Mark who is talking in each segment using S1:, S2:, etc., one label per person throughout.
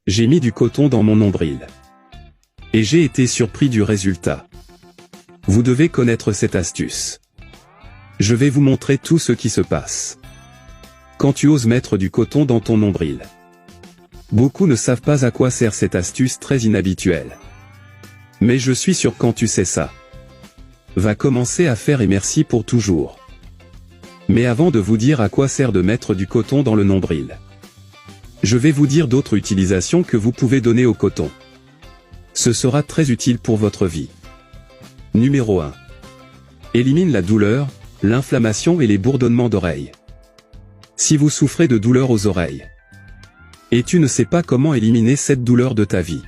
S1: J'ai mis du coton dans mon nombril. Et j'ai été surpris du résultat. Vous devez connaître cette astuce. Je vais vous montrer tout ce qui se passe. Quand tu oses mettre du coton dans ton nombril. Beaucoup ne savent pas à quoi sert cette astuce très inhabituelle. Mais je suis sûr quand tu sais ça. Va commencer à faire et merci pour toujours. Mais avant de vous dire à quoi sert de mettre du coton dans le nombril, je vais vous dire d'autres utilisations que vous pouvez donner au coton. Ce sera très utile pour votre vie. Numéro 1. Élimine la douleur, l'inflammation et les bourdonnements d'oreilles. Si vous souffrez de douleurs aux oreilles, et tu ne sais pas comment éliminer cette douleur de ta vie,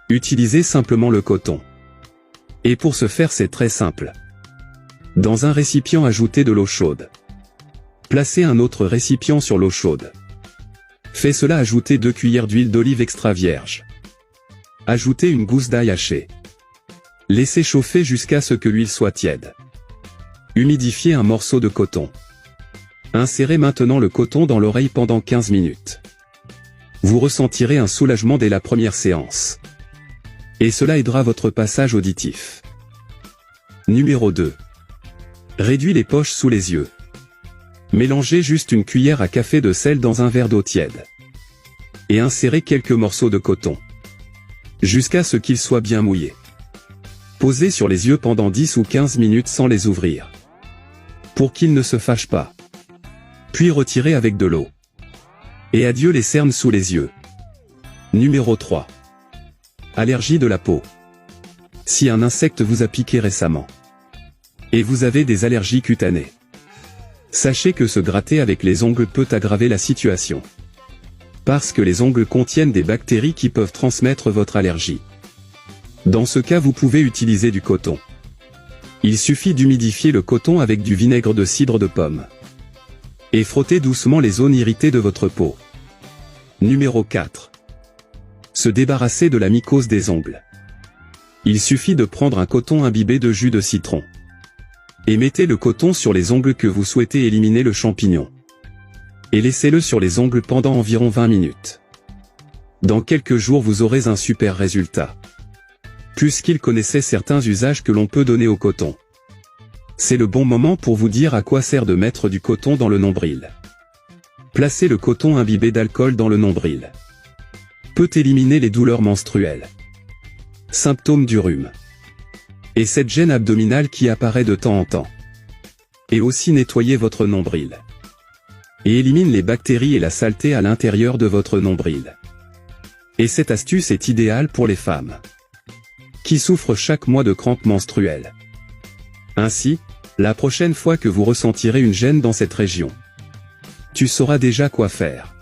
S1: utilisez simplement le coton. Et pour ce faire c'est très simple. Dans un récipient ajoutez de l'eau chaude. Placez un autre récipient sur l'eau chaude. Faites cela ajouter 2 cuillères d'huile d'olive extra vierge. Ajoutez une gousse d'ail haché. Laissez chauffer jusqu'à ce que l'huile soit tiède. Humidifiez un morceau de coton. Insérez maintenant le coton dans l'oreille pendant 15 minutes. Vous ressentirez un soulagement dès la première séance. Et cela aidera votre passage auditif. Numéro 2. Réduis les poches sous les yeux. Mélangez juste une cuillère à café de sel dans un verre d'eau tiède. Et insérez quelques morceaux de coton. Jusqu'à ce qu'ils soient bien mouillés. Posez sur les yeux pendant 10 ou 15 minutes sans les ouvrir. Pour qu'ils ne se fâchent pas. Puis retirez avec de l'eau. Et adieu les cernes sous les yeux. Numéro 3. Allergie de la peau. Si un insecte vous a piqué récemment, et vous avez des allergies cutanées, sachez que se gratter avec les ongles peut aggraver la situation. Parce que les ongles contiennent des bactéries qui peuvent transmettre votre allergie. Dans ce cas vous pouvez utiliser du coton. Il suffit d'humidifier le coton avec du vinaigre de cidre de pomme. Et frottez doucement les zones irritées de votre peau. Numéro 4. Se débarrasser de la mycose des ongles. Il suffit de prendre un coton imbibé de jus de citron. Et mettez le coton sur les ongles que vous souhaitez éliminer le champignon. Et laissez-le sur les ongles pendant environ 20 minutes. Dans quelques jours vous aurez un super résultat. Puisqu'il connaissait certains usages que l'on peut donner au coton. C'est le bon moment pour vous dire à quoi sert de mettre du coton dans le nombril. Placez le coton imbibé d'alcool dans le nombril. Peut éliminer les douleurs menstruelles. Symptômes du rhume. Et cette gêne abdominale qui apparaît de temps en temps. Et aussi nettoyer votre nombril. Et élimine les bactéries et la saleté à l'intérieur de votre nombril. Et cette astuce est idéale pour les femmes qui souffrent chaque mois de crampes menstruelles. Ainsi, la prochaine fois que vous ressentirez une gêne dans cette région, tu sauras déjà quoi faire.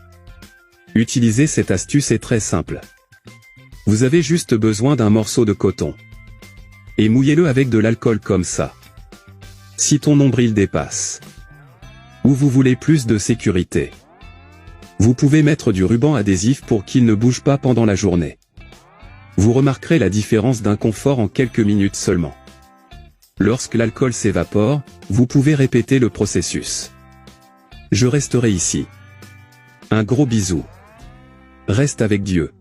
S1: Utiliser cette astuce est très simple. Vous avez juste besoin d'un morceau de coton. Et mouillez-le avec de l'alcool comme ça. Si ton nombril dépasse, ou vous voulez plus de sécurité, vous pouvez mettre du ruban adhésif pour qu'il ne bouge pas pendant la journée. Vous remarquerez la différence d'inconfort en quelques minutes seulement. Lorsque l'alcool s'évapore, vous pouvez répéter le processus. Je resterai ici. Un gros bisou. Reste avec Dieu.